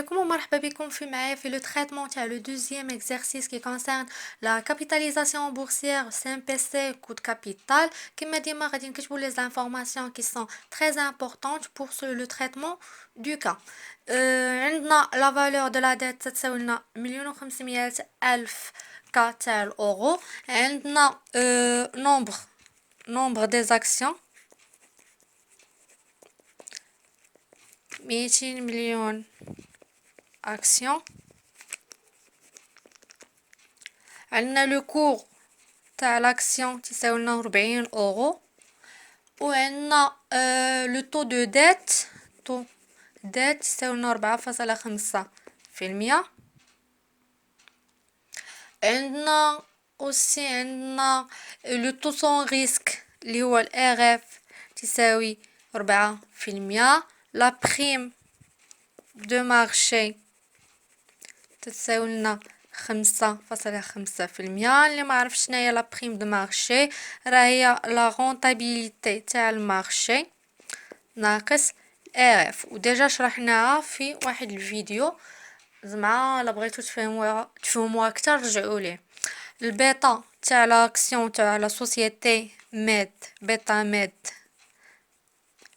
عليكم ومرحبا بكم في le traitement تاع le deuxième exercice qui concerne la capitalisation boursière CMPC coût de capital كما ديما غادي نكتبوا les informations qui sont très importantes pour le traitement du cas. عندنا la valeur de la dette تساوي لنا 1,500,000 كا تاع الأورو. عندنا nombre des actions 200 مليون action. عندنا لو كور تاع لاكسيون تساوي لنا 40 اورو. وعندنا لو طو دو ديت تساوي لنا 4.5%. عندنا لو طو سون ريسك اللي هو الار اف تساوي 4%. لا بريم دو مارشي تساوي لنا 5.5%. اللي ما عرفش شناهي لا بريم دو مارشي راهي لا رونطابيليتي تاع المارشي ناقص ار اف، وديجا شرحناها في واحد الفيديو. زعما الا بغيتو تفهموها اكثر رجعوا ليه. البيتا تاع لاكسيون تاع لا سوسيتي ميد بيتا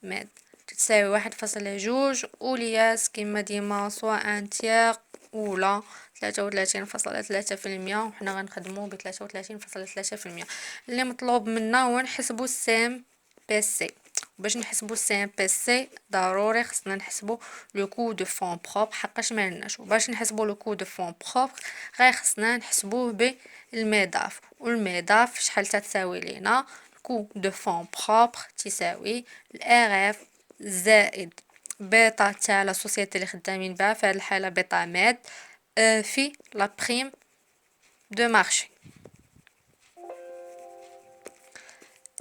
ميد تساوي 1.2، ولياس كما ديما سواء ان تيغ ولا 33.3%، وحنا غنخدمو ب 33.3%. اللي مطلوب منا هو نحسبو السام بي سي. باش نحسبو السام بي سي ضروري خصنا نحسبو لو كو دو فون بروبر حقاش ما عندناش. وباش نحسبو لو كو دو فون بروبر غير خصنا نحسبوه بالميداف. والميداف شحال تساوي لينا؟ كو دو فون بروبر تساوي الار اف زائد بيتا تاع لا سوسيتي اللي خدامين بها، في هذه الحاله بيتا ميد، في لا بريم دو مارشي.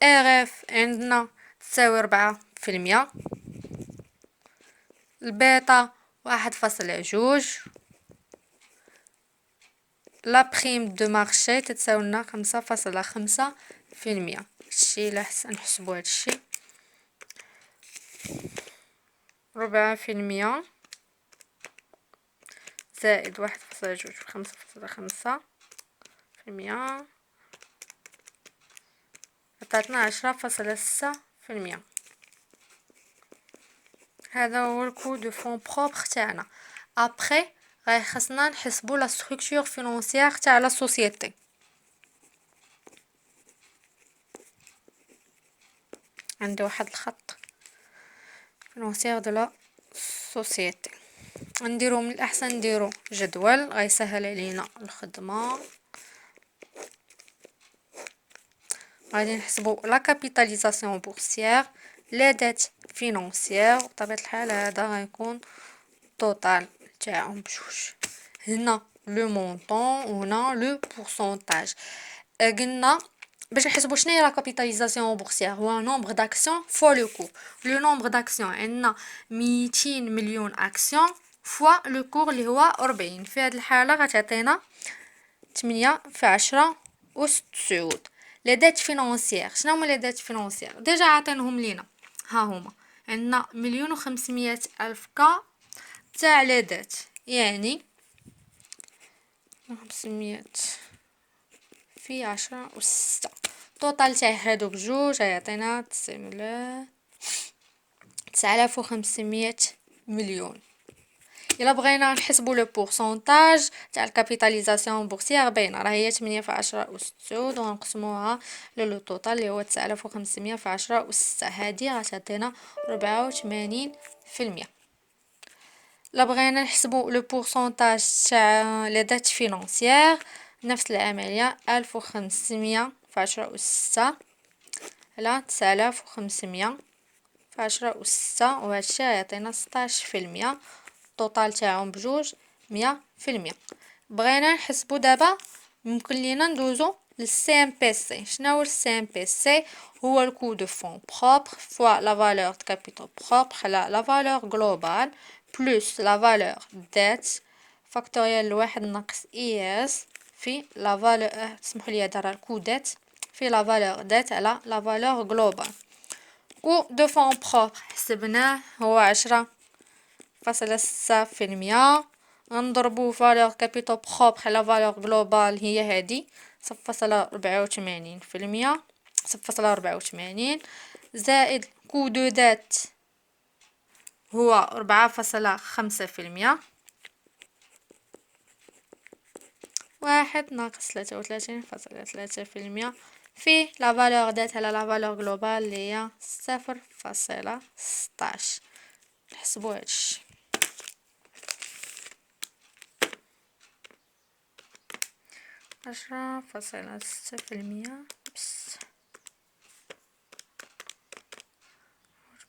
ار اف عندنا تساوي 4%، البيتا 1.2، لا بريم دو مارشي تتساوي لنا 5.5%. هادشي الا نحسبو هادشي 4% زائد 1.2 5.5% عطاتنا 10.6%. هذا هو الكو دو فون بروبر تاعنا. ابري غير خصنا نحسبو لا ستركتور فينانسيير تاع لا سوسيتي. عندي واحد الخط فينانسيير دو لا سوسيتي، نديرو من الاحسن نديرو جدول غيسهل علينا الخدمه. غادي نحسبو لا كابيتاليزاسيون بورسيير، لا ديت فينانسيير، بطبيعه الحال هذا غيكون توتال تاعهم بجوج. هنا لو مونطون وهنا لو بورسونتاج. قلنا باش نحسبو شناهي لا كابيتاليزاسيون بورسيير هو نومبر داكسيون فوا لو كور. لو نومبر داكسيون عندنا 200 مليون اكسيون فوا لو كور اللي هو 40. في هذه الحاله غتعطينا 8 في 10 أس 9. لي ديت فينانسيير شنو هما لي ديت فينانسيير؟ ديجا عاطينهم لينا، ها هما عندنا 1,500,000 كا تاع لي ديت، يعني 500 في 10 أس 6. التوتال تاع هادو بجوج غيعطينا 9,500 مليون. الا بغينا نحسبوا لو بورسونتاج تاع الكابيتاليزاسيون بورسيير باينه راه هي 8 في 10 أس 9، ونقسموها لو توتال اللي هو 9,500 في 10 أس 6. هادي غتعطينا 84%. لا بغينا نحسبوا لو بورسونتاج تاع لي ديت فينانسيير نفس العمليه 1500 في 10 أس 6 على 9500 في 10 أس 6، وهادشي غيعطينا 16%. التوتال تاعهم بجوج 100%. بغينا نحسبوا دابا ممكن لينا ندوزو للسي ام بي سي. شنو هو السي ام بي سي؟ هو الكو دو فون بروبر فوا لا فالور د كابيتال بروبر على لا فالور جلوبال بلس لا فالور ديت فاكتوريال لواحد ناقص اي اس في لا فالور سمحوا لي دار الكو ديت في لا فالور ديت على لا فالور جلوبال. كو دو فون بروبر حسبناه هو 10 0.6%. نضربو فالور كابيتال بروبر على فالور جلوبال هي هادي 0.84%. 0.84 زائد كو دو دات هو 4.5%. 1 ناقص 33.3% في لا فالور دات على لا فالور جلوبال اللي هي 0.16. نحسبو هادشي. 10.6% بس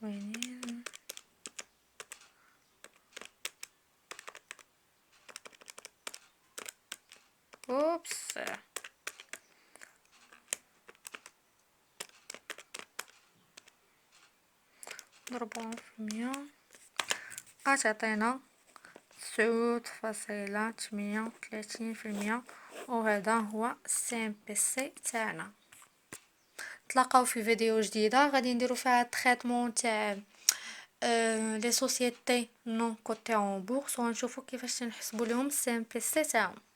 80. اوبس نضربوهم في 100 غتعطينا 9.38%. وهذا هو سي ام بي سي تاعنا. نتلاقاو في فيديو جديده غادي نديرو فيها التريتمون تاع لي سوسيتي نون كوتي اون بورس ونشوفو كيفاش نحسبوا لهم سي ام بي سي تاعهم.